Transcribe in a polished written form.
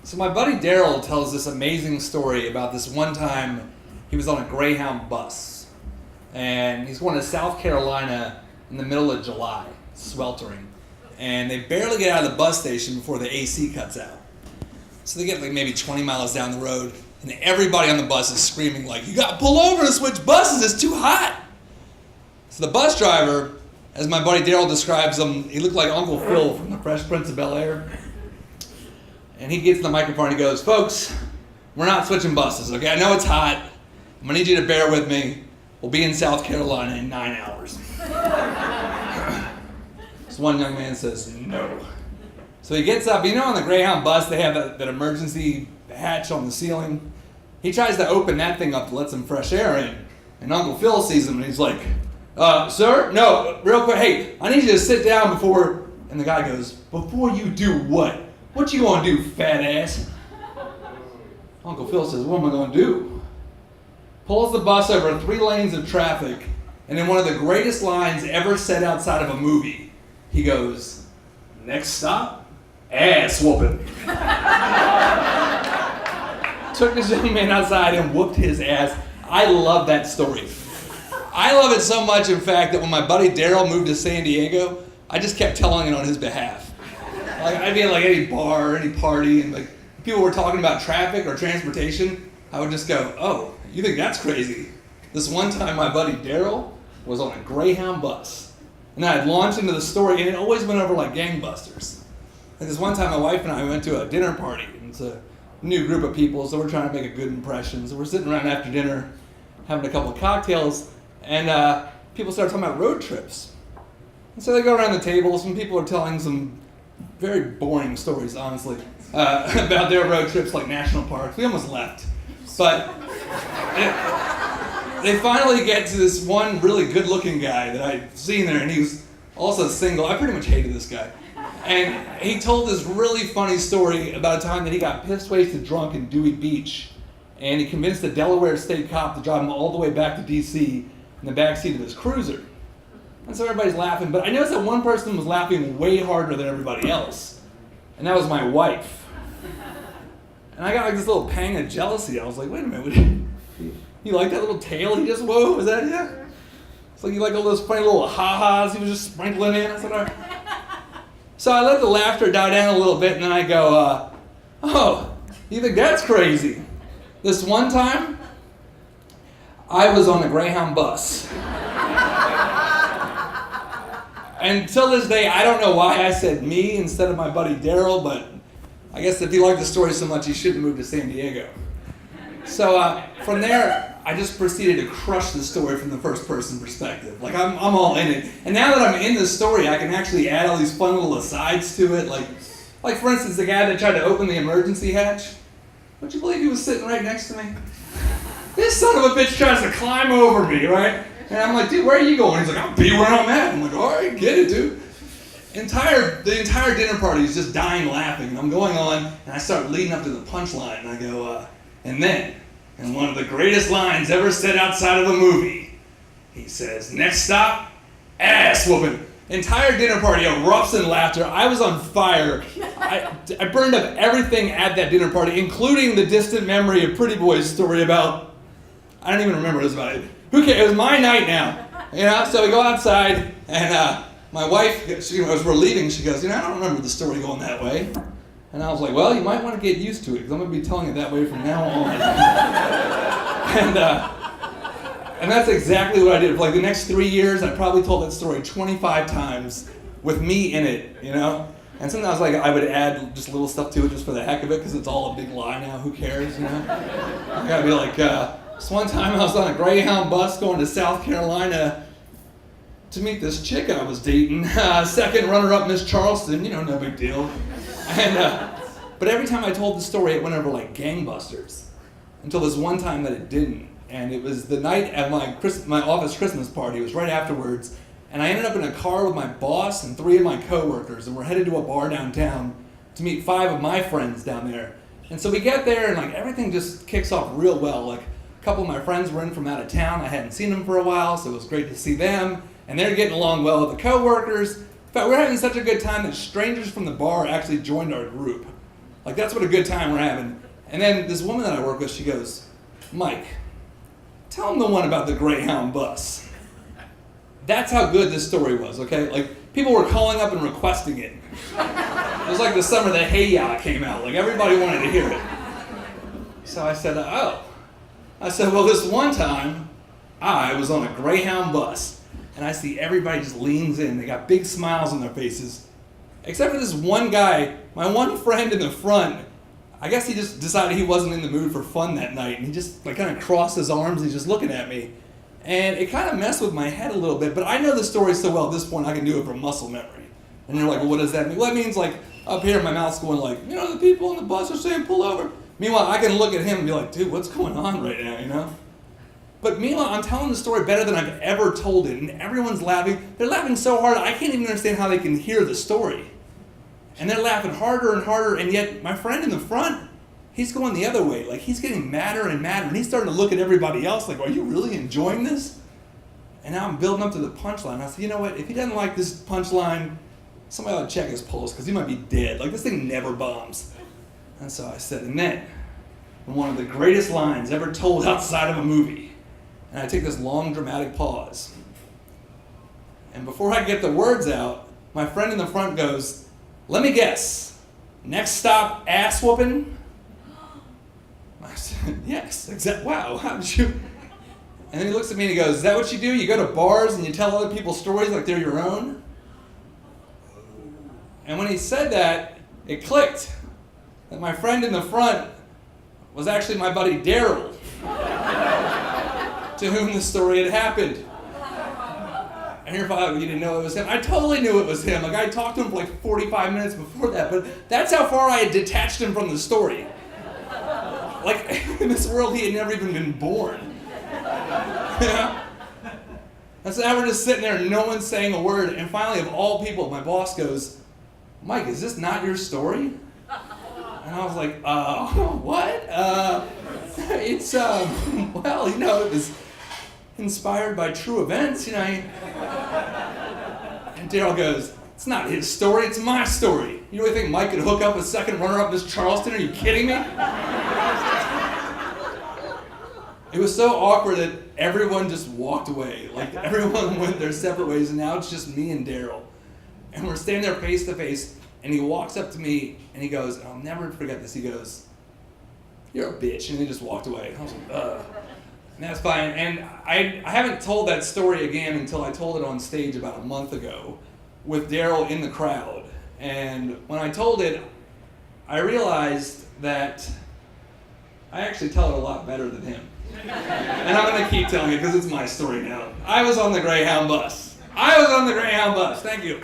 So my buddy Daryl tells this amazing story about this one time he was on a Greyhound bus. And he's going to South Carolina in the middle of July, sweltering. And they barely get out of the bus station before the AC cuts out. So they get like maybe 20 miles down the road, and everybody on the bus is screaming like, "You gotta pull over to switch buses, it's too hot!" So the bus driver, as my buddy Daryl describes him, he looked like Uncle Phil from the Fresh Prince of Bel-Air. And he gets in the microphone and he goes, "Folks, we're not switching buses, okay? I know it's hot. I'm gonna need you to bear with me. We'll be in South Carolina in 9 hours. So one young man says, "No." So he gets up. You know on the Greyhound bus they have that emergency hatch on the ceiling? He tries to open that thing up to let some fresh air in. And Uncle Phil sees him and he's like, "Sir? No, real quick, hey, I need you to sit down before..." And the guy goes, "Before you do what? What you gonna do, fat ass?" Uncle Phil says, "What am I gonna do?" Pulls the bus over 3 lanes of traffic, and in one of the greatest lines ever said outside of a movie, he goes, "Next stop, ass whooping." Took this young man outside and whooped his ass. I love that story. I love it so much, in fact, that when my buddy Daryl moved to San Diego, I just kept telling it on his behalf. Like I'd be at like any bar or any party, and like people were talking about traffic or transportation, I would just go, "Oh, you think that's crazy?" This one time my buddy Daryl was on a Greyhound bus, and I'd launch into the story, and it always went over like gangbusters. And this one time my wife and I went to a dinner party, and it's a new group of people, so we're trying to make a good impression. So we're sitting around after dinner, having a couple of cocktails, and people start talking about road trips. And so they go around the table, some people are telling some very boring stories, honestly, about their road trips, like national parks. We almost left. But they finally get to this one really good-looking guy that I'd seen there, and he was also single. I pretty much hated this guy. And he told this really funny story about a time that he got pissed wasted drunk in Dewey Beach, and he convinced a Delaware state cop to drive him all the way back to D.C. in the backseat of his cruiser. And so everybody's laughing, but I noticed that one person was laughing way harder than everybody else, and that was my wife. And I got like this little pang of jealousy. I was like, "Wait a minute, you like that little tail he just wove? Is that it?" It's like you like all those funny little ha-has he was just sprinkling in. I said, "All right." So I let the laughter die down a little bit, and then I go, "Oh, you think that's crazy? This one time, I was on a Greyhound bus." And till this day, I don't know why I said me instead of my buddy Daryl, but I guess if he liked the story so much, he shouldn't move to San Diego. So from there, I just proceeded to crush the story from the first person perspective. Like I'm all in it. And now that I'm in the story, I can actually add all these fun little asides to it. Like for instance, the guy that tried to open the emergency hatch. Would you believe he was sitting right next to me? This son of a bitch tries to climb over me, right? And I'm like, "Dude, where are you going?" He's like, "I'll be where I'm at." I'm like, "All right, get it, dude." The entire dinner party is just dying laughing, and I'm going on, and I start leading up to the punchline, and I go, and then, in one of the greatest lines ever said outside of a movie, he says, "Next stop, ass whooping." Entire dinner party erupts in laughter. I was on fire. I burned up everything at that dinner party, including the distant memory of Pretty Boy's story about, I don't even remember what it was about. Who cares? It was my night now. So we go outside, and my wife, as we're leaving, she goes, "I don't remember the story going that way." And I was like, "Well, you might want to get used to it, because I'm going to be telling it that way from now on." And that's exactly what I did. For like the next 3 years, I probably told that story 25 times with me in it, And sometimes I would add just little stuff to it just for the heck of it, because it's all a big lie now. Who cares, I gotta be like, this one time I was on a Greyhound bus going to South Carolina to meet this chick I was dating. Second runner-up, Miss Charleston, no big deal. But every time I told the story, it went over like gangbusters. Until this one time that it didn't. And it was the night at my office Christmas party. It was right afterwards. And I ended up in a car with my boss and 3 of my coworkers. And we're headed to a bar downtown to meet 5 of my friends down there. And so we get there, and everything just kicks off real well. A couple of my friends were in from out of town. I hadn't seen them for a while, so it was great to see them. And they're getting along well with the coworkers. In fact, we're having such a good time that strangers from the bar actually joined our group. Like, that's what a good time we're having. And then this woman that I work with, she goes, Mike, tell him the one about the Greyhound bus. That's how good this story was, okay? Like, people were calling up and requesting it. It was like the summer that Hey Ya came out. Like, everybody wanted to hear it. So I said, oh. I said, well, this one time, I was on a Greyhound bus, and I see everybody just leans in. They got big smiles on their faces. Except for this one guy, my one friend in the front. I guess he just decided he wasn't in the mood for fun that night, and he just like kind of crossed his arms and he's just looking at me. And it kind of messed with my head a little bit, but I know the story so well at this point I can do it from muscle memory. And you're like, well, what does that mean? Well, it means like up here my mouth's going like, you know, the people on the bus are saying pull over. Meanwhile, I can look at him and be like, dude, what's going on right now, you know? But meanwhile, I'm telling the story better than I've ever told it, and everyone's laughing. They're laughing so hard, I can't even understand how they can hear the story. And they're laughing harder and harder, and yet my friend in the front, he's going the other way. Like, he's getting madder and madder, and he's starting to look at everybody else like, are you really enjoying this? And now I'm building up to the punchline. I said, you know what, if he doesn't like this punchline, somebody ought to check his pulse, because he might be dead. Like, this thing never bombs. And so I said, and then, one of the greatest lines ever told outside of a movie, and I take this long dramatic pause. And before I get the words out, my friend in the front goes, let me guess, next stop, ass whooping? I said, yes, exactly. Wow, how did you? And then he looks at me and he goes, is that what you do? You go to bars and you tell other people's stories like they're your own? And when he said that, it clicked that my friend in the front was actually my buddy Daryl, to whom the story had happened. And you're probably, you didn't know it was him. I totally knew it was him. Like, I talked to him for like 45 minutes before that, but that's how far I had detached him from the story. Like, in this world, he had never even been born. You know? And so now we're just sitting there, no one's saying a word, and finally, of all people, my boss goes, Mike, is this not your story? And I was like, what? It's, well, you know, it was inspired by true events, you know. And Daryl goes, it's not his story, it's my story. You really think Mike could hook up a second runner-up Miss Charleston? Are you kidding me? It was so awkward that everyone just walked away. Like, everyone went their separate ways, and now it's just me and Daryl. And we're standing there face to face, and he walks up to me, and he goes, I'll never forget this, he goes, you're a bitch, and he just walked away. I was like, ugh. And that's fine. And I haven't told that story again until I told it on stage about a month ago with Daryl in the crowd. And when I told it, I realized that I actually tell it a lot better than him. And I'm going to keep telling it because it's my story now. I was on the Greyhound bus. Thank you.